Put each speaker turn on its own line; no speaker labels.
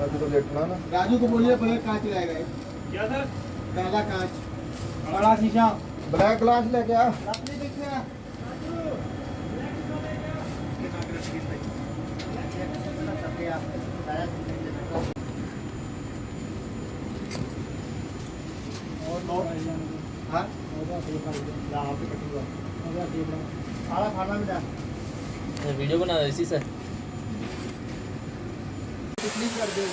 राजू को देखना ना।
राजू को बोलिए भैया कांच लाएगा एक।
क्या सर?
काला कांच, बड़ा शीशा।
ब्लैक ग्लास लेके आ।
लकड़ी देखते हैं। और नो हाँ सारा खाना मिला
वीडियो बना रहे इसी से
कितनी कर दे